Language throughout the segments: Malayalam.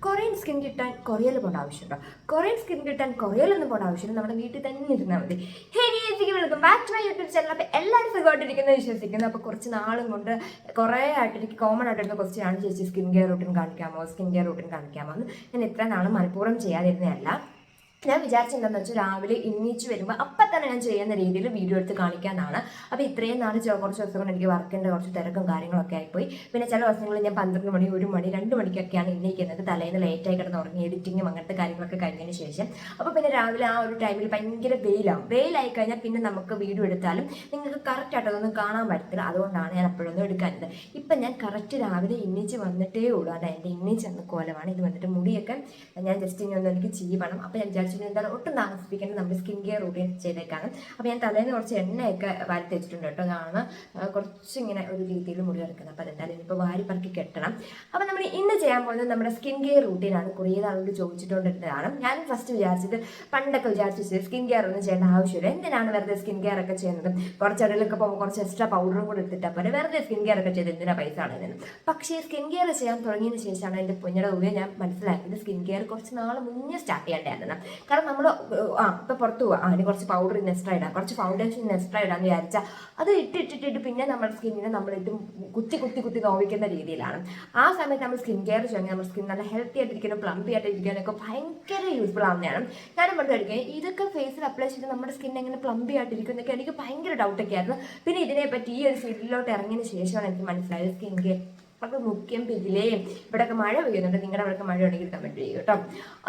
കൊറിയൻ സ്കിൻ കിട്ടാൻ കൊറിയയിൽ പോകേണ്ട ആവശ്യമുണ്ടോ? കൊറിയൻ സ്കിൻ കിട്ടാൻ കൊറിയയിലൊന്നും പോകേണ്ട ആവശ്യമില്ല, നമ്മുടെ വീട്ടിൽ തന്നെ ഇരുന്നാൽ മതി. Welcome back to my YouTube channel. അപ്പോൾ എല്ലാവരും സുഖമായിട്ടിരിക്കുന്നത് വിശ്വസിക്കുന്നു. അപ്പോൾ കുറച്ച് നാളും കൊണ്ട് കുറേ ആയിട്ട് എനിക്ക് കോമൺ ആയിട്ടിരുന്ന ക്വസ്റ്റ്യനാണ്, ചേച്ചി സ്കിൻ കെയർ റൂട്ടീൻ കാണിക്കാമോ, സ്കിൻ കെയർ റൂട്ടീൻ കാണിക്കാമോ എന്ന്. ഞാൻ ഇത്ര നാളും മനഃപൂർവ്വം ചെയ്യാതിരുന്നതല്ല. ഞാൻ വിചാരിച്ചെന്താണെന്ന് വെച്ചാൽ രാവിലെ എണീച്ച് വരുമ്പോൾ അപ്പം തന്നെ ഞാൻ ചെയ്യുന്ന രീതിയിൽ വീഡിയോ എടുത്ത് കാണിക്കാമെന്നാണ്. അപ്പോൾ ഇത്രയും നാൾ കുറച്ച് ദിവസം കൊണ്ട് എനിക്ക് വർക്കിൻ്റെ കുറച്ച് തിരക്കും കാര്യങ്ങളൊക്കെ ആയിപ്പോയി. പിന്നെ ചില ദിവസങ്ങളിൽ ഞാൻ 12 മണി 1 മണി 2 മണിക്കൊക്കെയാണ് എണീക്കുന്നത്. തലേന്ന് ലേറ്റായി കിടന്ന് ഉറങ്ങി എഡിറ്റിങ്ങും അങ്ങനത്തെ കാര്യങ്ങളൊക്കെ കഴിഞ്ഞതിന് ശേഷം. അപ്പോൾ പിന്നെ രാവിലെ ആ ഒരു ടൈമിൽ ഭയങ്കര വെയിലായി കഴിഞ്ഞാൽ പിന്നെ നമുക്ക് വീഡിയോ എടുത്താലും നിങ്ങൾക്ക് കറക്റ്റായിട്ട് അതൊന്നും കാണാൻ പറ്റത്തില്ല. അതുകൊണ്ടാണ് ഞാൻ എപ്പോഴൊന്നും എടുക്കാത്തത്. ഇപ്പം ഞാൻ കറക്റ്റ് രാവിലെ എണീച്ച് വന്നിട്ടേ ഉള്ളൂ. അതായത് എൻ്റെ എണീച്ച് വന്ന കോലമാണ് ഇത്. വന്നിട്ട് മുടിയൊക്കെ ഞാൻ ജസ്റ്റ് ഇനി ഒന്ന് എനിക്ക് ചെയ്യണം. അപ്പോൾ ഞാൻ എന്താണ് ഒട്ടും താമസിപ്പിക്കേണ്ടത് നമ്മുടെ സ്കിൻ കെയർ റൂട്ടീൻ ചെയ്തേക്കാണ്. അപ്പോൾ ഞാൻ തലേന്ന് കുറച്ച് എണ്ണയൊക്കെ വാരി തെച്ചിട്ടുണ്ട് കേട്ടോ. അതാണ് കുറച്ചിങ്ങനെ ഒരു രീതിയിൽ മുടി കിടക്കുന്നത്. അപ്പോൾ അതെന്തായാലും ഇനിയിപ്പോൾ വാരി പറക്കി കെട്ടണം. അപ്പോൾ നമ്മൾ ഇന്ന് ചെയ്യാൻ പോകുന്നത് നമ്മുടെ സ്കിൻ കെയർ റൂട്ടീനാണ്. കുറേ ആളോട് ചോദിച്ചിട്ടുണ്ടിരുന്നതാണ്. ഞാൻ ഫസ്റ്റ് പണ്ടൊക്കെ വിചാരിച്ചത് സ്കിൻ കെയർ ഒന്നും ചെയ്യേണ്ട ആവശ്യമില്ല, എന്തിനാണ് വെറുതെ സ്കിൻ കെയർ ഒക്കെ ചെയ്യുന്നത്, കുറച്ച് ഇടയിലൊക്കെ പോകുമ്പോൾ കുറച്ച് എക്സ്ട്രാ പൗഡറും കൂടെ എടുത്തിട്ടാൽ പോലെ വെറുതെ സ്കിൻ കെയർ ഒക്കെ ചെയ്ത് എന്തിനാ പൈസ ആണെന്ന്. പക്ഷേ സ്കിൻ കെയർ ചെയ്യാൻ തുടങ്ങിയതിന് ശേഷമാണ് എൻ്റെ പൊന്നിയുടെ ഉപയോഗം ഞാൻ മനസ്സിലാക്കിയത് സ്കിൻ കെയർ കുറച്ച് നാൾ മുന്നേ സ്റ്റാർട്ട് ചെയ്യേണ്ടതാണ്. കാരണം നമ്മൾ ഇപ്പം പുറത്ത് പോവാം, അതിന് കുറച്ച് പൗഡർ ഇന്ന് എക്സ്ട്രാ ഇടാം, കുറച്ച് ഫൗണ്ടേഷൻ ഇന്ന് എക്സ്ട്രാ ഇടാന്ന് വിചാരിച്ചാൽ അത് ഇട്ടിട്ട് പിന്നെ നമ്മുടെ സ്കിന്നിനെ നമ്മളിട്ട് കുത്തി നോവിക്കുന്ന രീതിയിലാണ്. ആ സമയത്ത് നമ്മൾ സ്കിൻ കെയർ ചെയ്യുമെങ്കിൽ നമ്മുടെ സ്കിൻ നല്ല ഹെൽത്തി ആയിട്ടിരിക്കാനും പ്ലംപി ആയിട്ടിരിക്കാനൊക്കെ ഭയങ്കര യൂസ്ഫുൾ ആവുന്നതാണ്. ഞാനും പറഞ്ഞിരിക്കുന്നത് ഇതൊക്കെ ഫേസിൽ അപ്ലൈ ചെയ്ത് നമ്മുടെ സ്കിൻ എങ്ങനെ പ്ലംപി ആയിട്ടിരിക്കും എന്നൊക്കെ എനിക്ക് ഭയങ്കര ഡൗട്ടൊക്കെ ആയിരുന്നു. പിന്നെ ഇതിനെപ്പറ്റി ഈ ഒരു ഫീൽഡിലോട്ട് ഇറങ്ങിയതിന് ശേഷമാണ് എനിക്ക് മനസ്സിലായത് സ്കിൻ കെയർ അത് മുഖ്യം പിന്നിലേയും. ഇവിടെയൊക്കെ മഴ പെയ്യുന്നുണ്ട്, നിങ്ങളുടെ അവിടെയൊക്കെ മഴ ഉണ്ടെങ്കിൽ കമൻറ്റ് ചെയ്യും കേട്ടോ.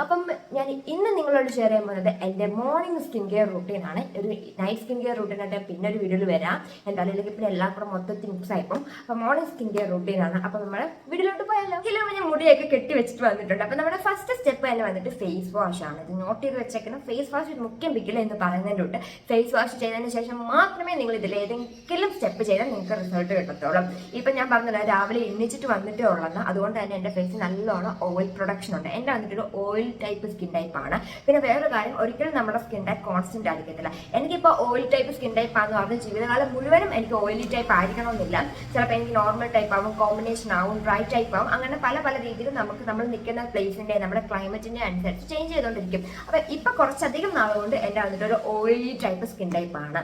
അപ്പം ഞാൻ ഇന്ന് നിങ്ങളോട് ഷെയർ ചെയ്യാൻ പോകുന്നത് എൻ്റെ മോർണിംഗ് സ്കിൻ കെയർ റൂട്ടീനാണ്. ഒരു നൈറ്റ് സ്കിൻ കെയർ റൂട്ടീനായിട്ട് പിന്നെ ഒരു വീഡിയോയിൽ വരാം. എന്തായാലും അല്ലെങ്കിൽ പിന്നെ എല്ലാം കൂടെ മൊത്തത്തിൽ മിക്സ് ആയിപ്പം. അപ്പോൾ മോർണിംഗ് സ്കിൻ കെയർ റൂട്ടീനാണ്. അപ്പോൾ നമ്മൾ വീഡിയോയിലോട്ട് പോയാലോ. ഇതിൽ ഞാൻ മുടിയൊക്കെ കെട്ടി വെച്ചിട്ട് വന്നിട്ടുണ്ട്. അപ്പോൾ നമ്മുടെ ഫസ്റ്റ് സ്റ്റെപ്പ് തന്നെ വന്നിട്ട് ഫേസ് വാഷ് ആണ്. ഇത് നോട്ട് ചെയ്ത് വെച്ചേക്കണം. ഫേസ് വാഷ് മുഖ്യം പിക്കില്ല എന്ന് പറയുന്നതിൻ്റെ തൊട്ട് ഫേസ് വാഷ് ചെയ്തതിന് ശേഷം മാത്രമേ നിങ്ങൾ ഇതിൽ ഏതെങ്കിലും സ്റ്റെപ്പ് ചെയ്താൽ നിങ്ങൾക്ക് റിസൾട്ട് കിട്ടത്തുള്ളൂ. ഇപ്പം ഞാൻ പറഞ്ഞില്ല രാവിലെ എണ്ണിച്ചിട്ട് വന്നിട്ടേ ഉള്ളതെന്ന്. അതുകൊണ്ട് തന്നെ എൻ്റെ ഫേസിൽ നല്ലോണം ഓയിൽ പ്രൊഡക്ഷൻ ഉണ്ട്. എൻ്റെ വന്നിട്ടൊരു ഓയിൽ ടൈപ്പ് സ്കിൻ ടൈപ്പാണ്. പിന്നെ വേറൊരു കാര്യം, ഒരിക്കലും നമ്മുടെ സ്കിൻ ടൈപ്പ് കോൺസ്റ്റന്റ് ആയിരിക്കത്തില്ല. എനിക്കിപ്പോൾ ഓയിൽ ടൈപ്പ് സ്കിൻ ടൈപ്പ് ആണെന്ന് പറഞ്ഞ ജീവിതകാലം മുഴുവനും എനിക്ക് ഓയിലി ടൈപ്പ് ആയിരിക്കണമെന്നില്ല. ചിലപ്പോൾ എനിക്ക് നോർമൽ ടൈപ്പ് ആവും, കോമ്പിനേഷൻ ആവും, ഡ്രൈ ടൈപ്പ് ആവും. അങ്ങനെ പല രീതിയിൽ നമ്മൾ നിൽക്കുന്ന പ്ലേസിൻ്റെ നമ്മുടെ ക്ലൈമറ്റിൻ്റെ അനുസരിച്ച് ചേഞ്ച് ചെയ്തുകൊണ്ടിരിക്കും. അപ്പോൾ ഇപ്പം കുറച്ചധികം നാളുകൊണ്ട് എൻ്റെ വന്നിട്ടൊരു ഓയിലി ടൈപ്പ് സ്കിൻ ടൈപ്പാണ്.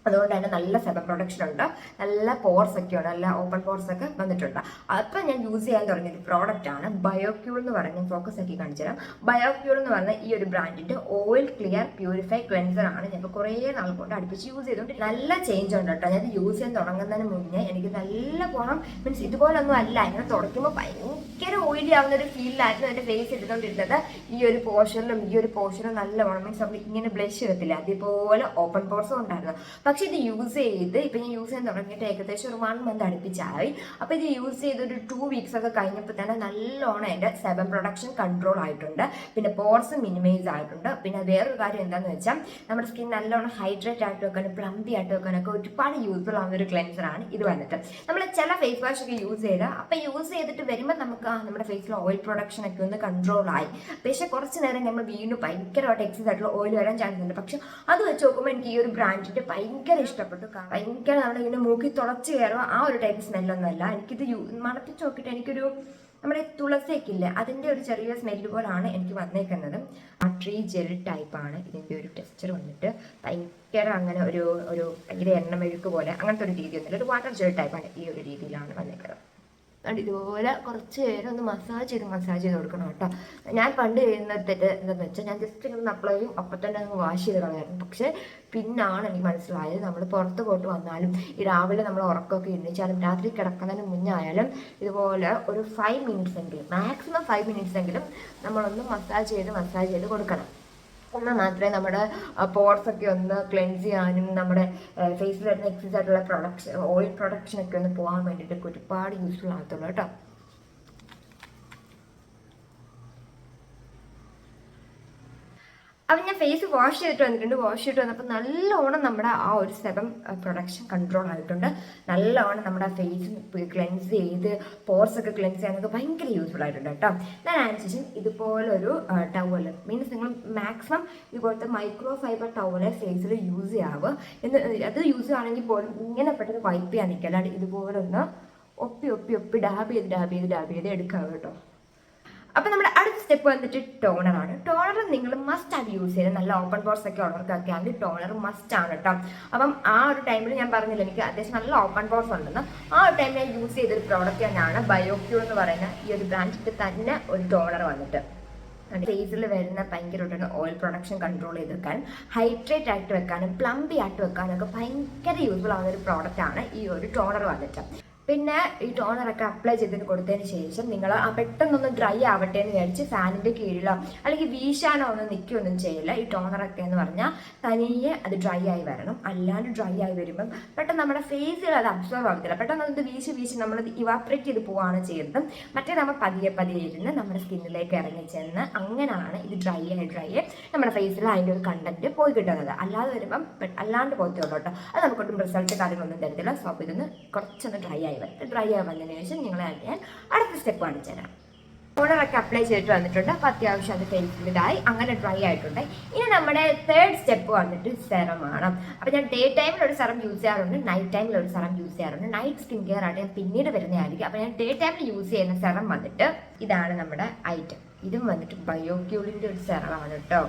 അതുകൊണ്ട് തന്നെ നല്ല സെബം പ്രൊഡക്ഷൻ ഉണ്ട്, നല്ല പോർസ് ഒക്കെ ഉണ്ട്, നല്ല ഓപ്പൺ പോർസ് ഒക്കെ വന്നിട്ടുണ്ട്. അപ്പം ഞാൻ യൂസ് ചെയ്യാൻ തുടങ്ങിയ ഒരു പ്രോഡക്റ്റാണ് ബയോക്യൂൾ എന്ന് പറഞ്ഞ് ഫോക്കസ് ആക്കി കാണിച്ചു തരാം. ബയോക്യൂൾ എന്ന് പറഞ്ഞ ഈ ഒരു ബ്രാൻഡിൻ്റെ ഓയിൽ ക്ലിയർ പ്യൂരിഫൈ ക്ലെൻസർ ആണ്. ഞാൻ ഇപ്പോൾ കുറേ നാൾ കൊണ്ട് അടുപ്പിച്ച് യൂസ് ചെയ്തുകൊണ്ട് നല്ല ചേഞ്ച് ഉണ്ട് കേട്ടോ. ഞാൻ യൂസ് ചെയ്യാൻ തുടങ്ങുന്നതിന് മുന്നേ എനിക്ക് നല്ല ഗുണം, മീൻസ് ഇതുപോലൊന്നും അല്ല, ഇങ്ങനെ തുടയ്ക്കുമ്പോൾ ഭയങ്കര ഓയിലി ആവുന്ന ഒരു ഫീലിലായിരുന്നു എൻ്റെ ഫേസ് എടുത്തുകൊണ്ടിരുന്നത്. ഈ ഒരു പോർഷനിലും നല്ല ഗുണം, മീൻസ് നമ്മൾ ഇങ്ങനെ ബ്ലഷ് ചെയ്യത്തില്ല അതുപോലെ ഓപ്പൺ പോർസും ഉണ്ടായിരുന്നു. പക്ഷെ ഇത് യൂസ് ചെയ്ത് ഇപ്പം ഞാൻ യൂസ് ചെയ്യാൻ തുടങ്ങിയിട്ട് ഏകദേശം ഒരു 1 മന്ത് അടുപ്പിച്ചായി. അപ്പോൾ ഇത് യൂസ് ചെയ്ത് ഒരു 2 വീക്സ് ഒക്കെ കഴിഞ്ഞപ്പോൾ തന്നെ നല്ലോണം എൻ്റെ സെബം പ്രൊഡക്ഷൻ കൺട്രോൾ ആയിട്ടുണ്ട്. പിന്നെ പോർസ് മിനിമൈസ് ആയിട്ടുണ്ട്. പിന്നെ വേറൊരു കാര്യം എന്താണെന്ന് വെച്ചാൽ നമ്മുടെ സ്കിൻ നല്ലോണം ഹൈഡ്രേറ്റ് ആയിട്ട് വെക്കാനും പ്ലംപി ആയിട്ട് വെക്കാനൊക്കെ ഒരുപാട് യൂസ്ഫുൾ ആവുന്ന ഒരു ക്ലെൻസറാണ് ഇത് വന്നിട്ട്. നമ്മൾ ചില ഫേസ് വാഷ് ഒക്കെ യൂസ് ചെയ്ത് അപ്പം യൂസ് ചെയ്തിട്ട് വരുമ്പോൾ നമുക്ക് നമ്മുടെ ഫേസിൽ ഓയിൽ പ്രൊഡക്ഷൻ ഒക്കെ ഒന്ന് കൺട്രോൾ ആയി. പക്ഷേ കുറച്ച് നേരം നമ്മൾ വീണ്ടും ഭയങ്കരമായിട്ട് എക്സസ് ആയിട്ടുള്ള ഓയിൽ വരാൻ ചാൻസ് ഉണ്ട്. പക്ഷെ അത് വെച്ച് നോക്കുമ്പോൾ എനിക്ക് ഈ ഒരു ബ്രാൻഡിൻ്റെ ഭയങ്കര ഇഷ്ടപ്പെട്ടു. ഭയങ്കര നമ്മളിങ്ങനെ മൂക്കി തുളച്ച് കയറുക ആ ഒരു ടൈപ്പ് സ്മെല്ലൊന്നുമല്ല. എനിക്കിത് മണപ്പിച്ച് നോക്കിയിട്ട് എനിക്കൊരു നമ്മുടെ തുളസിയൊക്കെ ഇല്ലേ അതിൻ്റെ ഒരു ചെറിയ സ്മെല്ല് പോലാണ് എനിക്ക് വന്നേക്കുന്നത്. ആ ട്രീ ജെൽ ടൈപ്പാണ് ഇതിൻ്റെ ഒരു ടെക്സ്ചർ വന്നിട്ട്. ഭയങ്കര അങ്ങനെ ഒരു ഭയങ്കര എണ്ണമെഴുക്ക് പോലെ അങ്ങനത്തെ ഒരു രീതി ഒന്നുമില്ല, ഒരു വാട്ടർ ജെൽ ടൈപ്പാണ്. ഈ ഒരു രീതിയിലാണ് വന്നേക്കുന്നത്. അതുകൊണ്ട് ഇതുപോലെ കുറച്ച് നേരം ഒന്ന് മസാജ് ചെയ്ത് കൊടുക്കണം കേട്ടോ. ഞാൻ പണ്ട് ചെയ്യുന്ന തെറ്റ് എന്താണെന്ന് വെച്ചാൽ ഞാൻ ജസ്റ്റ് ഇങ്ങനെ അപ്ലൈ ചെയ്യും, അപ്പം തന്നെ അങ്ങ് വാഷ് ചെയ്ത് കളയായിരുന്നു. പക്ഷേ പിന്നാണ് എനിക്ക് മനസ്സിലായത് നമ്മൾ പുറത്ത് പോയിട്ട് വന്നാലും ഈ രാവിലെ നമ്മൾ ഉറക്കമൊക്കെ എണ്ണിച്ചാലും രാത്രി കിടക്കുന്നതിന് മുന്നേ ആയാലും ഇതുപോലെ ഒരു 5 മിനിറ്റ്സ് എങ്കിലും, മാക്സിമം 5 മിനിറ്റ്സ് എങ്കിലും നമ്മളൊന്ന് മസാജ് ചെയ്ത് കൊടുക്കണം. എന്നാൽ മാത്രമേ നമ്മുടെ പോർസൊക്കെ ഒന്ന് ക്ലെൻസ് ചെയ്യാനും നമ്മുടെ ഫേസിൽ വരുന്ന എക്സസ് ആയിട്ടുള്ള ഓയിൽ പ്രൊഡക്ഷനൊക്കെ ഒന്ന് പോകാൻ വേണ്ടിയിട്ടൊക്കെ ഒരുപാട് യൂസ്ഫുൾ ആകത്തുള്ളൂ കേട്ടോ. അപ്പം ഞാൻ ഫേസ് വാഷ് ചെയ്തിട്ട് വന്നിട്ടുണ്ട്. വാഷ് ചെയ്തിട്ട് വന്നപ്പോൾ നല്ലോണം നമ്മുടെ ആ ഒരു സെബം പ്രൊഡക്ഷൻ കൺട്രോൾ ആയിട്ടുണ്ട്. നല്ലോണം നമ്മുടെ ഫേസ് ക്ലെൻസ് ചെയ്ത് പോർസൊക്കെ ക്ലെൻസ് ചെയ്യാനൊക്കെ ഭയങ്കര യൂസ്ഫുൾ ആയിട്ടുണ്ട് കേട്ടോ. ഞാൻ അതിനുശേഷം ഇതുപോലൊരു ടവൽ, മീൻസ് നിങ്ങൾ മാക്സിമം ഇതുപോലത്തെ മൈക്രോ ഫൈബർ ടവല് ഫേസിൽ യൂസ് ചെയ്യാവുക. അത് യൂസ് ചെയ്യുകയാണെങ്കിൽ പോലും ഇങ്ങനെ പെട്ടെന്ന് വൈപ്പ് ചെയ്യാൻ നിൽക്കുക, അല്ലാണ്ട് ഇതുപോലെ ഒന്ന് ഒപ്പി ഡാബ് ചെയ്ത് എടുക്കാവുക കേട്ടോ. അപ്പം നമ്മുടെ സ്റ്റെപ്പ് വന്നിട്ട് ടോണറാണ്. ടോണർ നിങ്ങൾ മസ്റ്റ് ആയിട്ട് യൂസ് ചെയ്ത് നല്ല ഓപ്പൺ പോർസ് ഒക്കെ ഉള്ളവർക്കൊക്കെ ആണെങ്കിൽ ടോണർ മസ്റ്റ് ആണ് കേട്ടോ. അപ്പം ആ ഒരു ടൈമിൽ ഞാൻ പറഞ്ഞില്ല എനിക്ക് അത്യാവശ്യം നല്ല ഓപ്പൺ പോർസ് ഉണ്ടെന്ന്. ആ ഒരു ടൈമിൽ ഞാൻ യൂസ് ചെയ്തൊരു പ്രോഡക്റ്റ് തന്നെയാണ് ബയോക്യൂർ എന്ന് പറയുന്ന ഈ ഒരു ബ്രാൻഡിന്റെ തന്നെ ഒരു ടോണർ വന്നിട്ട്. ഫേസിൽ വരുന്ന ഭയങ്കരമായിട്ട് ഓയിൽ പ്രൊഡക്ഷൻ കൺട്രോൾ ചെയ്ത് വെക്കാനും ഹൈഡ്രേറ്റ് ആയിട്ട് വെക്കാനും പ്ലംബി ആയിട്ട് വെക്കാനും ഒക്കെ ഭയങ്കര യൂസ്ഫുൾ ആവുന്ന ഒരു പ്രോഡക്റ്റ് ആണ് ഈ ഒരു ടോണർ വന്നിട്ട്. പിന്നെ ഈ ടോണറൊക്കെ അപ്ലൈ ചെയ്തിട്ട് കൊടുത്തതിന് ശേഷം നിങ്ങൾ പെട്ടെന്നൊന്ന് ഡ്രൈ ആവട്ടെ എന്ന് വിചാരിച്ച് ഫാനിൻ്റെ കീഴിലോ അല്ലെങ്കിൽ വീശാനോ ഒന്നും നിൽക്കുകയൊന്നും ചെയ്യില്ല. ഈ ടോണറൊക്കെ എന്ന് പറഞ്ഞാൽ തനിയെ അത് ഡ്രൈ ആയി വരണം. അല്ലാണ്ട് ഡ്രൈ ആയി വരുമ്പം പെട്ടെന്ന് നമ്മുടെ ഫേസിൽ അത് അബ്സോർവ് ആവത്തില്ല. പെട്ടെന്ന് അത് വീശി നമ്മളത് ഇവാപ്രേറ്റ് ചെയ്ത് പോവുകയാണ് ചെയ്യുന്നത്. മറ്റേ നമ്മൾ പതിയെ ഇരുന്ന് നമ്മുടെ സ്കിന്നിലേക്ക് ഇറങ്ങി ചെന്ന് അങ്ങനെയാണ് ഇത് ഡ്രൈ ആയി നമ്മുടെ ഫേസിൽ അതിൻ്റെ ഒരു കണ്ടന്റ് പോയി കിട്ടുന്നത്. അല്ലാതെ വരുമ്പം അല്ലാണ്ട് പോകത്തേ ഉള്ളൂ കേട്ടോ. അത് നമുക്കൊട്ടും റിസൾട്ട് കാര്യങ്ങളൊന്നും തരത്തില്ല. സോ അപ്പോൾ ഇതൊന്ന് കുറച്ചൊന്ന് ഡ്രൈ ആയി വന്നതിന് ശേഷം നിങ്ങളെ ഞാൻ അടുത്ത സ്റ്റെപ്പ് കാണിച്ചു തരാം. ടോണറൊക്കെ അപ്ലൈ ചെയ്തിട്ട് വന്നിട്ടുണ്ട്. അപ്പോൾ അത്യാവശ്യം അത് ഫേസിൽ ഇതായി അങ്ങനെ ഡ്രൈ ആയിട്ടുണ്ട്. ഇനി നമ്മുടെ തേർഡ് സ്റ്റെപ്പ് വന്നിട്ട് സെറമാണ്. അപ്പോൾ ഞാൻ ഡേ ടൈമിൽ ഒരു സെറം യൂസ് ചെയ്യാറുണ്ട്, നൈറ്റ് ടൈമിൽ ഒരു സെറം യൂസ് ചെയ്യാറുണ്ട്. നൈറ്റ് സ്കിൻ കെയർ ആയിട്ട് ഞാൻ പിന്നീട് വരുന്നതായിരിക്കും. അപ്പോൾ ഞാൻ ഡേ ടൈമിൽ യൂസ് ചെയ്യുന്ന സെറം വന്നിട്ട് ഇതാണ് നമ്മുടെ ഐറ്റം. ഇതും വന്നിട്ട് ബയോക്യൂളിൻ്റെ ഒരു സെറമാണ് കേട്ടോ.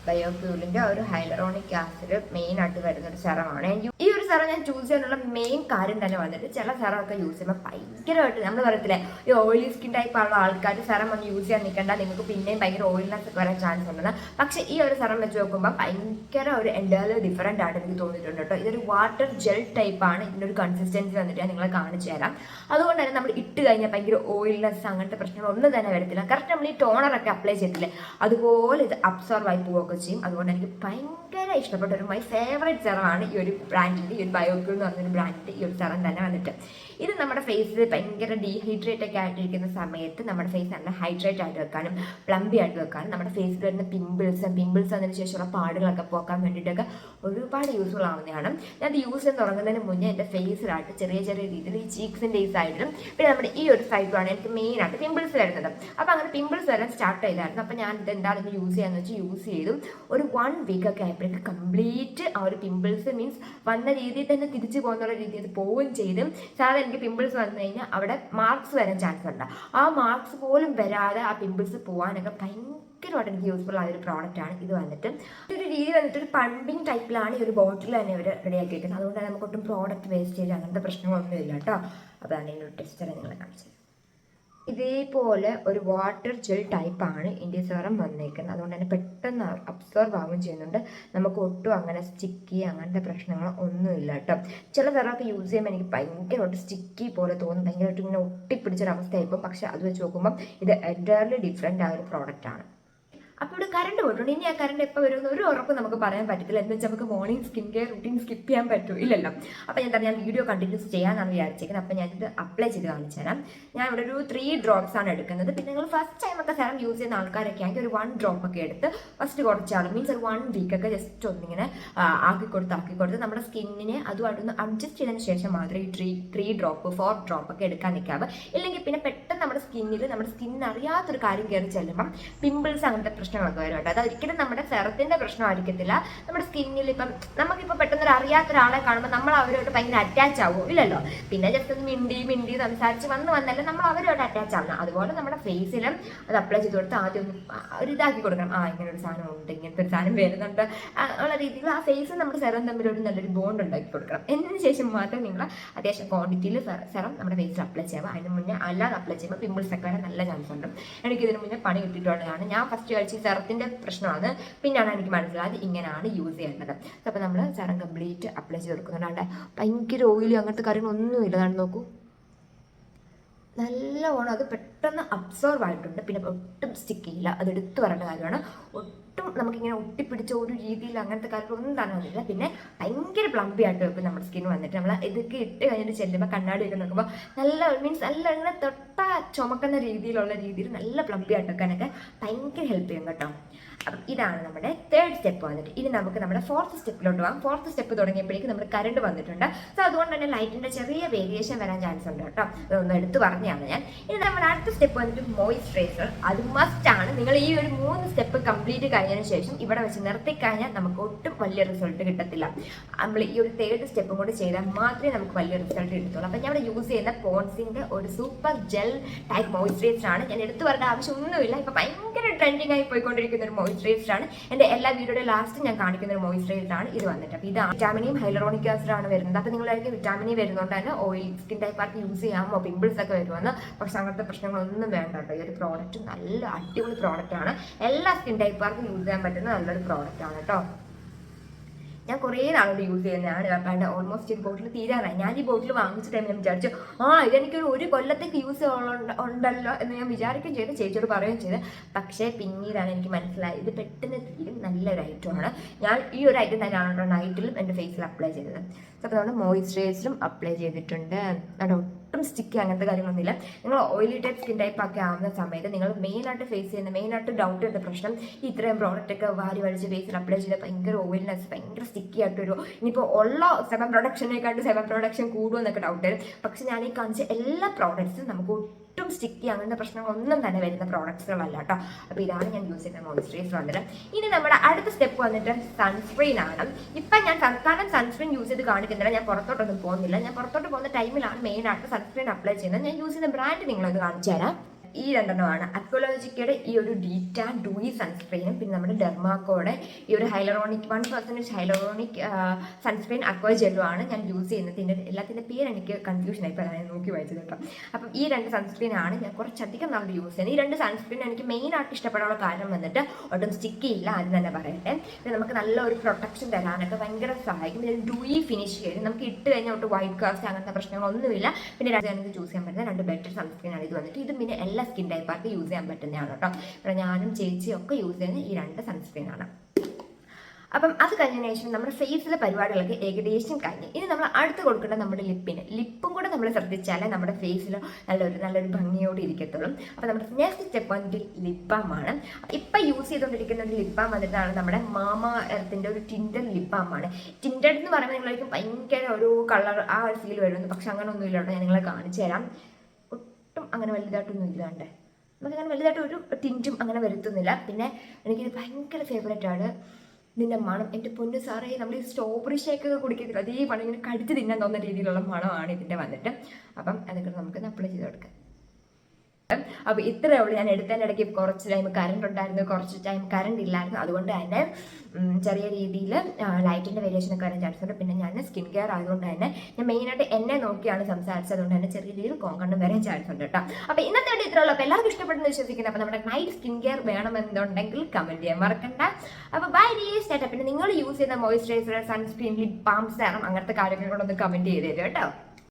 ബയോക്യൂളിൻ്റെ ഒരു ഹൈലറോണിക് ആസിഡ് മെയിൻ ആയിട്ട് വരുന്ന ഒരു സെറമാണ്. ഈ ഒരു സെറം ഞാൻ ചൂസ് ചെയ്യാനുള്ള മെയിൻ കാര്യം തന്നെ വന്നിട്ട് ചില സെറമൊക്കെ യൂസ് ചെയ്യുമ്പോൾ ഭയങ്കരമായിട്ട് നമ്മൾ പറയത്തില്ലേ ഈ ഓയിലി സ്കിൻ ടൈപ്പ് ഉള്ള ആൾക്കാർ സെറം ഒന്ന് യൂസ് ചെയ്യാൻ നിൽക്കേണ്ട, നിങ്ങൾക്ക് പിന്നെയും ഭയങ്കര ഓയിലിനെസ് ഒക്കെ വരാൻ ചാൻസ് ഉണ്ടെന്ന്. പക്ഷേ ഈ ഒരു സെറം വെച്ച് നോക്കുമ്പോൾ ഭയങ്കര ഒരു എൻ്റയർലി ഡിഫറൻ്റ് ആയിട്ട് എനിക്ക് തോന്നിയിട്ടുണ്ട് കേട്ടോ. ഇതൊരു വാട്ടർ ജെൽ ടൈപ്പാണ്. ഇതിൻ്റെ ഒരു കൺസിസ്റ്റൻസി വന്നിട്ട് ഞാൻ നിങ്ങളെ കാണിച്ചു തരാം. അതുകൊണ്ട് തന്നെ നമ്മൾ ഇട്ട് കഴിഞ്ഞാൽ ഭയങ്കര ഓയിൽനെസ് അങ്ങനത്തെ പ്രശ്നങ്ങളൊന്നും തന്നെ വരത്തില്ല. കറക്റ്റ് നമ്മൾ ഈ ടോണറൊക്കെ അപ്ലൈ ചെയ്തില്ലേ അതുപോലെ ഇത് അബ്സോർവ് ആയി പോവുകയൊക്കെ ചെയ്യും. അതുകൊണ്ട് എനിക്ക് ഭയങ്കര ഇഷ്ടപ്പെട്ട ഒരു മൈ ഫേവറേറ്റ് സെറമാണ് ഈ ഒരു ബ്രാൻഡിൻ്റെ, ഈ ഒരു ബയോക്യൂർ എന്ന് പറഞ്ഞൊരു ബ്രാൻഡിൻ്റെ ഈ ഒരു സെറം തന്നെ വന്നിട്ട്. ഇത് നമ്മുടെ ഫേസിൽ ഭയങ്കര ഡീഹൈഡ്രേറ്റ് ഒക്കെ ആയിട്ടിരിക്കുന്ന സമയത്ത് നമ്മുടെ ഫേസ് നല്ല ഹൈഡ്രേറ്റ് ആയിട്ട് വെക്കാനും പ്ലംബി ആയിട്ട് വെക്കാനും നമ്മുടെ ഫേസിൽ വരുന്ന പിമ്പിൾസ് അതിന് ശേഷമുള്ള പാടുകളൊക്കെ പോക്കാൻ വേണ്ടിയിട്ടൊക്കെ ഒരുപാട് യൂസ്ഫുൾ ആവുന്നതാണ്. ഞാൻ അത് യൂസ് ചെയ്യാൻ തുടങ്ങുന്നതിന് മുന്നേ എൻ്റെ ഫേസിലായിട്ട് ചെറിയ രീതിയിൽ ഈ ചീക്സിൻ്റെ ഈ സൈഡിലും പിന്നെ നമ്മുടെ ഈ ഒരു സൈഡിലാണ് എനിക്ക് മെയിനായിട്ട് പിമ്പിൾസ് വരുന്നത്. അപ്പോൾ അങ്ങനെ പിമ്പിൾസ് വരാൻ സ്റ്റാർട്ട് ചെയ്തായിരുന്നു. അപ്പോൾ ഞാൻ ഇത് എന്താണെന്ന് യൂസ് ചെയ്യാന്ന് വെച്ച് യൂസ് ചെയ്തു. ഒരു 1 വീക്ക് ഒക്കെ ആയപ്പോഴേക്ക് കംപ്ലീറ്റ് ആ ഒരു പിമ്പിൾസ് മീൻസ് വന്ന രീതിയിൽ തന്നെ തിരിച്ചു പോകുന്നുള്ള രീതിയിൽ പോവുകയും ചെയ്തും. സാധാരണ എനിക്ക് പിമ്പിൾസ് വന്നു കഴിഞ്ഞാൽ അവിടെ മാർക്സ് വരാൻ ചാൻസ് ഉണ്ട്. ആ മാർക്സ് പോലും വരാതെ ആ പിമ്പിൾസ് പോകാനൊക്കെ ഭയങ്കരമായിട്ട് എനിക്ക് യൂസ്ഫുൾ ആയ ഒരു പ്രോഡക്റ്റാണ് ഇത് വന്നിട്ട്. ഒരു രീതി വന്നിട്ട് ഒരു പമ്പിങ് ടൈപ്പിലാണ് ഈ ഒരു ബോട്ടിൽ തന്നെ അവർ റെഡിയാക്കിയിരിക്കുന്നത്. അതുകൊണ്ട് തന്നെ നമുക്കൊട്ടും പ്രോഡക്റ്റ് വേസ്റ്റേജ് അങ്ങനത്തെ പ്രശ്നങ്ങളൊന്നും ഇല്ല കേട്ടോ. അപ്പോൾ അതിൻ്റെ ഒരു ടെക്സ്ചർ നിങ്ങളെ കാണിച്ചത് ഇതേപോലെ ഒരു വാട്ടർ ജെൽ ടൈപ്പാണ് ഇതിൻ്റെ സെറം വന്നേക്കുന്നത്. അതുകൊണ്ട് തന്നെ പെട്ടെന്ന് അബ്സോർവ് ആവുകയും ചെയ്യുന്നുണ്ട്. നമുക്ക് ഒട്ടും അങ്ങനെ സ്റ്റിക്കി അങ്ങനത്തെ പ്രശ്നങ്ങൾ ഒന്നുമില്ല കേട്ടോ. ചില സെറമൊക്കെ യൂസ് ചെയ്യുമ്പോൾ എനിക്ക് ഭയങ്കരമായിട്ട് സ്റ്റിക്കി പോലെ തോന്നും, ഭയങ്കരമായിട്ട് ഇങ്ങനെ ഒട്ടിപ്പിടിച്ചൊരവസ്ഥയായിപ്പോൾ. പക്ഷേ അത് വെച്ച് നോക്കുമ്പം ഇത് എൻ്റയർലി ഡിഫറെൻ്റ് ആയ ഒരു പ്രോഡക്റ്റാണ്. അപ്പോൾ ഇവിടെ കറണ്ട് പോയിട്ടുണ്ട്. ഇനി ആ കറണ്ട് എപ്പോൾ വരുമെന്ന് ഒരു ഉറപ്പ് നമുക്ക് പറയാൻ പറ്റത്തില്ല. എന്ന് വെച്ചാൽ നമുക്ക് morning skin care routine skip ചെയ്യാൻ പറ്റുമോ ഇല്ലല്ലോ. അപ്പോൾ ഞാൻ വീഡിയോ കണ്ടിന്യൂസ് ചെയ്യാനാണ് വിചാരിച്ചേക്കുന്നത്. അപ്പോൾ ഞാനിത് അപ്ലൈ ചെയ്ത് കാണിച്ചു തരാം. ഞാൻ ഇവിടെ ഒരു 3 ഡ്രോപ്സ് ആണ് എടുക്കുന്നത്. പിന്നെ നിങ്ങൾ ഫസ്റ്റ് ടൈം ഒക്കെ സെറം യൂസ് ചെയ്യുന്ന ആൾക്കാരൊക്കെ ആണെങ്കിൽ ഒരു 1 ഡ്രോപ്പ് ഒക്കെ എടുത്ത് ഫസ്റ്റ് കുറച്ചാൾ മീൻസ് ഒരു 1 വീക്കൊക്കെ ജസ്റ്റ് ഒന്നിങ്ങനെ ആക്കി കൊടുത്ത് നമ്മുടെ സ്കിന്നിനെ അതുമായിട്ടൊന്ന് അഡ്ജസ്റ്റ് ചെയ്തതിന് ശേഷം മാത്രമേ ഈ 3 ഡ്രോപ്പ് 4 ഡ്രോപ്പ് ഒക്കെ എടുക്കാൻ നിൽക്കാവ്. ഇല്ലെങ്കിൽ പിന്നെ പെട്ടെന്ന് നമ്മുടെ സ്കിന്നിന് അറിയാത്തൊരു കാര്യം കയറി ചെല്ലുമ്പം പിമ്പിൾസ് അങ്ങനത്തെ പ്രശ്നങ്ങളൊക്കെ വരും കേട്ടോ. അതൊരിക്കലും നമ്മുടെ സെറത്തിൻ്റെ പ്രശ്നമായിരിക്കത്തില്ല. നമ്മുടെ സ്കിന്നിൽ ഇപ്പം നമുക്കിപ്പോൾ പെട്ടെന്നൊരു അറിയാത്ത ഒരാളെ കാണുമ്പോൾ നമ്മൾ അവരോട്ട് ഭയങ്കര അറ്റാച്ച് ആവുമോ ഇല്ലല്ലോ. പിന്നെ ജസ്റ്റ് ഒന്ന് മിണ്ടി സംസാരിച്ച് വന്നല്ലേ നമ്മൾ അവരോട്ട് അറ്റാച്ച് ആവുന്നത്. അതുപോലെ നമ്മുടെ ഫേസിലും അത് അപ്ലൈ ചെയ്ത് കൊടുത്ത് ആദ്യം ഒന്ന് ഒരു ഇതാക്കി കൊടുക്കണം. ഇങ്ങനെ ഒരു സാധനം ഉണ്ട്, ഇങ്ങനത്തെ ഒരു സാധനം വരുന്നുണ്ട് ഉള്ള രീതിയിൽ ആ ഫേസും നമ്മുടെ സെറം തമ്മിൽ ഒരു നല്ലൊരു ബോണ്ട് ഉണ്ടാക്കി കൊടുക്കണം. എന്നതിന് ശേഷം മാത്രം നിങ്ങൾ അത്യാവശ്യം ക്വാണ്ടിറ്റിയിൽ സെറം നമ്മുടെ ഫേസിൽ അപ്ലൈ ചെയ്യുക. അതിന് മുന്നേ അല്ലാതെ അപ്ലൈ ചെയ്യുമ്പോൾ പിമ്പിൾസ് ഒക്കെ വരാൻ നല്ല ചാൻസ് ഉണ്ട്. എനിക്കിതിന് മുന്നേ പണി കിട്ടിയിട്ടുള്ളതാണ്. ഞാൻ ഫസ്റ്റ് കഴിച്ച് സെറത്തിൻ്റെ പ്രശ്നമാണ്. പിന്നെയാണ് എനിക്ക് മനസ്സിലായത് ഇങ്ങനെയാണ് യൂസ് ചെയ്യേണ്ടത്. അപ്പോൾ നമ്മൾ സെറം കംപ്ലീറ്റ് അപ്ലൈ ചെയ്ത് കൊടുക്കുന്നുണ്ട്. ഭയങ്കര ഓയിലി അങ്ങനത്തെ കാര്യങ്ങളൊന്നും ഇല്ല. നോക്കൂ, നല്ലവണ്ണം അത് പെട്ടെന്ന് അബ്സോർവ് ആയിട്ടുണ്ട്. പിന്നെ ഒട്ടും സ്റ്റിക്ക് ചെയ്യില്ല, അത് എടുത്തു പറയേണ്ട കാര്യമാണ്. ഒട്ടും നമുക്കിങ്ങനെ ഒട്ടിപ്പിടിച്ച ഒരു രീതിയിൽ അങ്ങനത്തെ കാര്യങ്ങളൊന്നും തന്നെ വന്നില്ല. പിന്നെ ഭയങ്കര പ്ലംബി ആയിട്ട് വെക്കും നമ്മുടെ സ്കിൻ വന്നിട്ട്. നമ്മൾ ഇതൊക്കെ ഇട്ട് കഴിഞ്ഞിട്ട് ചെല്ലുമ്പോൾ കണ്ണാടിയൊക്കെ നോക്കുമ്പോൾ നല്ല ഇങ്ങനെ തൊട്ടാ ചുമക്കുന്ന രീതിയിൽ നല്ല പ്ലംബി ആയിട്ട് വെക്കാനൊക്കെ ഭയങ്കര ഹെൽപ്പ് ചെയ്യും കേട്ടോ. അപ്പം ഇതാണ് നമ്മുടെ 3rd സ്റ്റെപ്പ് വന്നിട്ട്. ഇനി നമുക്ക് നമ്മുടെ 4th സ്റ്റെപ്പിലോട്ട് പോകാം. 4th സ്റ്റെപ്പ് തുടങ്ങിയപ്പോഴേക്കും നമ്മുടെ കറണ്ട് വന്നിട്ടുണ്ട്. സോ അതുകൊണ്ട് തന്നെ ലൈറ്റിൻ്റെ ചെറിയ വേരിയേഷൻ വരാൻ ചാൻസ് ഉണ്ട് കേട്ടോ. അതൊന്ന് എടുത്ത് പറഞ്ഞതാണ് ഞാൻ. ഇനി നമ്മുടെ അടുത്ത സ്റ്റെപ്പ് വന്നിട്ട് മോയ്സ്ചറൈസർ. അത് മസ്റ്റാണ്. നിങ്ങൾ ഈ ഒരു 3 സ്റ്റെപ്പ് കംപ്ലീറ്റ് കഴിഞ്ഞതിന് ശേഷം ഇവിടെ വെച്ച് നിർത്തിക്കഴിഞ്ഞാൽ നമുക്ക് ഒട്ടും വലിയ റിസൾട്ട് കിട്ടത്തില്ല. നമ്മൾ ഈ ഒരു 3rd സ്റ്റെപ്പും കൂടി ചെയ്താൽ മാത്രമേ നമുക്ക് വലിയ റിസൾട്ട് കിട്ടത്തുള്ളൂ. അപ്പം ഞാൻ ഇവിടെ യൂസ് ചെയ്യുന്ന പോൺസിൻ്റെ ഒരു സൂപ്പർ ജെൽ ടൈപ്പ് മോയ്സ്ചറൈസർ ആണ്. ഞാൻ എടുത്തു പറയേണ്ട ആവശ്യമൊന്നുമില്ല, ഇപ്പോൾ ഭയങ്കര ട്രെൻഡിങ് ആയി പോയിക്കൊണ്ടിരിക്കുന്ന ഒരു മോയ്സ്ചറൈസർ ആണ്. എൻ്റെ എല്ലാ വീഡിയോയുടെ ലാസ്റ്റ് ഞാൻ കാണിക്കുന്ന ഒരു മോയ്സ്ചറൈസർ ആണ് ഇത് വന്നിട്ട്. അപ്പോൾ ഇതാണ് വിറ്റാമിനും ഹൈലറോണിക് ആസിഡ് ആണ് വരുന്നത്. അപ്പോൾ നിങ്ങളായിരിക്കും വിറ്റാമിനി വരുന്നതുകൊണ്ട് തന്നെ ഓയിൽ സ്കിൻ ടൈപ്പ് ആർക്ക് യൂസ് ചെയ്യാമോ, പിമ്പിൾസ് ഒക്കെ വരുമെന്ന്. പക്ഷെ അങ്ങനത്തെ പ്രശ്നങ്ങളൊന്നും വേണ്ട കേട്ടോ. ഈ ഒരു പ്രോഡക്റ്റ് നല്ല അടിപൊളി പ്രോഡക്റ്റ് ആണ്. എല്ലാ സ്കിൻ ടൈപ്പുകാർക്കും യൂസ് ചെയ്യാൻ പറ്റുന്ന നല്ലൊരു പ്രോഡക്റ്റ് ആണ് കേട്ടോ. ഞാൻ കുറേ നാളോട് യൂസ് ചെയ്യുന്നതാണ്. കാരണം ഓൾമോസ്റ്റ് ഒരു ബോട്ടിൽ തീരാറായി. ഞാൻ ഈ ബോട്ടിൽ വാങ്ങിച്ച ടൈമിൽ ഞാൻ വിചാരിച്ചു ഇതെനിക്കൊരു ഒരു കൊല്ലത്തേക്ക് യൂസ് ഉണ്ടല്ലോ എന്ന് ഞാൻ വിചാരിക്കുകയും ചെയ്ത്, ചേച്ചിയോട് പറയുകയും ചെയ്ത്. പക്ഷേ പിന്നീടാണ് എനിക്ക് മനസ്സിലായത് ഇത് പെട്ടെന്ന് തീരും, നല്ലൊരു ഐറ്റമാണ്. ഞാൻ ഈ ഒരു ഐറ്റം തന്നെയാണ് കേട്ടോ നൈറ്റിലും എൻ്റെ ഫേസിൽ അപ്ലൈ ചെയ്തത്. അപ്പോൾ നമ്മൾ മോയ്സ്ചറൈസറും അപ്ലൈ ചെയ്തിട്ടുണ്ട്. അവിടെ ഒട്ടും സ്റ്റിക്കി അങ്ങനത്തെ കാര്യങ്ങളൊന്നുമില്ല. നിങ്ങൾ ഓയിലി ടൈപ്പ് സ്കിൻ ടൈപ്പ് ഒക്കെ ആവുന്ന സമയത്ത് നിങ്ങൾ മെയിനായിട്ട് ഫേസ് ചെയ്യുന്ന മെയിനായിട്ട് ഡൗട്ട് ചെയ്യുന്ന പ്രശ്നം ഇത്രയും പ്രോഡക്റ്റ് ഒക്കെ വാരി വലിച്ച് ഫേസിൽ അപ്ലൈ ചെയ്ത് ഭയങ്കര ഓയിൽനെസ്, ഭയങ്കര സ്റ്റിക്കി ആയിട്ട് വരുമോ, ഇനിയിപ്പോൾ ഉള്ള സെബം പ്രൊഡക്ഷനേക്കാട്ട് സെബം പ്രൊഡക്ഷൻ കൂടുമെന്നൊക്കെ ഡൗട്ട് വരും. പക്ഷെ ഞാൻ ഈ കാണിച്ച എല്ലാ പ്രോഡക്ട്സും നമുക്ക് ഒട്ടും സ്റ്റിക്കി അങ്ങനത്തെ പ്രശ്നങ്ങളൊന്നും തന്നെ വരുന്ന പ്രോഡക്ട്സുകളല്ല കേട്ടോ. അപ്പോൾ ഇതാണ് ഞാൻ യൂസ് ചെയ്യുന്ന മോയ്സ്ചറൈസർ വന്നിട്ട്. ഇനി നമ്മുടെ അടുത്ത സ്റ്റെപ്പ് വന്നിട്ട് സൺസ്ക്രീൻ ആണ്. ഇപ്പം ഞാൻ തൽക്കാലം സൺസ്ക്രീൻ യൂസ് ചെയ്ത് കാണിക്കുന്നില്ല, ഞാൻ പുറത്തോട്ടൊന്നും പോകുന്നില്ല. ഞാൻ പുറത്തോട്ട് പോകുന്ന ടൈമിലാണ് മെയിനായിട്ട് സൺസ്ക്രീൻ അപ്ലൈ ചെയ്യുന്നത്. ഞാൻ യൂസ് ചെയ്യുന്ന ബ്രാൻഡ് നിങ്ങളത് കാണിച്ചു തരാം. ഈ രണ്ടെണ്ണമാണ് അക്വലോജിക്കയുടെ ഈ ഒരു ഡീറ്റാൻ ഡൂയി സൺസ്ക്രീനും പിന്നെ നമ്മുടെ ഡെർമാക്കോയുടെ ഈ ഒരു ഹൈലറോണിക് 1% ഹൈലറോണിക് സൺസ്ക്രീൻ അക്വ ജെല്ലും ആണ് ഞാൻ യൂസ് ചെയ്യുന്നത്. ഇതിൻ്റെ എല്ലാത്തിൻ്റെ പേര് എനിക്ക് കൺഫ്യൂഷൻ ആയി, ഇപ്പോൾ ഞാൻ നോക്കി വായിച്ചത് കേട്ടോ. അപ്പം ഈ രണ്ട് സൺസ്ക്രീനാണ് ഞാൻ കുറച്ചധികം നാൾ യൂസ് ചെയ്യുന്നത്. ഈ രണ്ട് സൺസ്ക്രീൻ എനിക്ക് മെയിനായിട്ട് ഇഷ്ടപ്പെടാനുള്ള കാരണം വന്നിട്ട് ഒട്ടും സ്റ്റിക്കി ഇല്ല, അത് തന്നെ പറയട്ടെ. പിന്നെ നമുക്ക് നല്ലൊരു പ്രൊട്ടക്ഷൻ തരാനൊക്കെ ഭയങ്കര സഹായിക്കും. പിന്നെ ഡൂയി ഫിനിഷ് ചെയ്യും, നമുക്ക് ഇട്ട് കഴിഞ്ഞാൽ ഒട്ട് വൈറ്റ് കാസ്റ്റ് അങ്ങനത്തെ പ്രശ്നങ്ങളൊന്നുമില്ല. പിന്നെ എനിക്ക് ചൂസ് ചെയ്യാൻ പറ്റുന്ന രണ്ട് ബെറ്റർ സൺസ്ക്രീനാണ് ഇത് വന്നിട്ട്. ഇത് പിന്നെ എല്ലാ സ്കിൻ ടൈപ്പാർക്ക് യൂസ് ചെയ്യാൻ പറ്റുന്നതാണ് കേട്ടോ. ഇവിടെ ഞാനും ചേച്ചിയും ഒക്കെ യൂസ് ചെയ്യുന്ന ഈ രണ്ട് സൺസ്ക്രീനാണ്. അപ്പം അത് കഴിഞ്ഞതിന് ശേഷം നമ്മുടെ ഫേസിലെ പരിപാടികളൊക്കെ ഏകദേശം കഴിഞ്ഞ് ഇനി നമ്മൾ അടുത്ത് കൊടുക്കേണ്ട നമ്മുടെ ലിപ്പും കൂടെ നമ്മൾ ശ്രദ്ധിച്ചാലേ നമ്മുടെ ഫേസിൽ നല്ലൊരു ഭംഗിയോടെ ഇരിക്കത്തുള്ളൂ. അപ്പോൾ നമ്മുടെ നെക്സ്റ്റ് സ്റ്റെപ്പ് വന്നിട്ട് ലിപ്പാമാണ്. ഇപ്പം യൂസ് ചെയ്തുകൊണ്ടിരിക്കുന്ന ഒരു ലിപ്പാം വന്നിട്ടാണ് നമ്മുടെ മാമ എർത്തിൻ്റെ ഒരു ടിൻറ്റഡ് ലിപ്പാമാണ്. ടിൻറ്റഡ് എന്ന് പറയുമ്പോൾ നിങ്ങളായിരിക്കും ഭയങ്കര ഒരു കളർ ആ ഒരു ഫീൽ വരുന്നു. പക്ഷെ അങ്ങനെ ഒന്നുമില്ല കേട്ടോ, ഞാൻ നിങ്ങളെ കാണിച്ചു തരാം. ഒട്ടും അങ്ങനെ വലുതായിട്ടൊന്നും ഇല്ലാണ്ട് നമുക്കങ്ങനെ വലുതായിട്ട് ഒരു ടിൻറ്റും അങ്ങനെ വരുത്തുന്നില്ല. പിന്നെ എനിക്കിത് ഭയങ്കര ഫേവറേറ്റ് ആണ്. ഇതിൻ്റെ മണം എൻ്റെ പൊന്നു സാറേ, നമ്മൾ ഈ സ്ട്രോബെറി ഷേക്കൊക്കെ കുടിക്കത്തില്ല, അതേ മണം ഇങ്ങനെ കടിച്ച് തിന്നാൻ തോന്നുന്ന രീതിയിലുള്ള മണമാണ് ഇതിൻ്റെ വന്നിട്ട്. അപ്പം അതൊക്കെ നമുക്ക് അപ്ലൈ ചെയ്ത് കൊടുക്കാം. അപ്പോൾ ഇത്രയേ ഉള്ളൂ. ഞാൻ എടുത്തതിൻ്റെ ഇടയ്ക്ക് കുറച്ച് ടൈം കറണ്ട് ഉണ്ടായിരുന്നു, കുറച്ച് ടൈം കറണ്ട് ഇല്ലായിരുന്നു. അതുകൊണ്ട് തന്നെ ചെറിയ രീതിയിൽ ലൈറ്റിൻ്റെ വേരിയേഷനൊക്കെ വരാൻ ചാൻസ് ഉണ്ട്. പിന്നെ ഞാൻ സ്കിൻ കെയർ ആയതുകൊണ്ട് തന്നെ ഞാൻ മെയിനായിട്ട് എന്നെ നോക്കിയാണ് സംസാരിച്ചത്. അതുകൊണ്ട് തന്നെ ചെറിയ രീതിയിൽ കോങ്കണ്ണം വരാൻ ചാൻസ് ഉണ്ട് കേട്ടോ. അപ്പോൾ ഇന്നത്തെ വീഡിയോ ഇത്രേ ഉള്ളൂ. അപ്പോൾ എല്ലാവർക്കും ഇഷ്ടപ്പെടുന്നു വിശ്വസിക്കുന്നത്. അപ്പോൾ നമ്മുടെ നൈറ്റ് സ്കിൻ കെയർ വേണമെന്നുണ്ടെങ്കിൽ കമൻറ്റ് ചെയ്യാൻ മറക്കണ്ട. അപ്പോൾ ബൈ ഡീസ്. പിന്നെ നിങ്ങൾ യൂസ് ചെയ്യുന്ന moisturiser, sunscreen, lip balm, serum അങ്ങനത്തെ കാര്യങ്ങളോടൊന്ന് കമൻറ്റ് ചെയ്ത് തരും കേട്ടോ.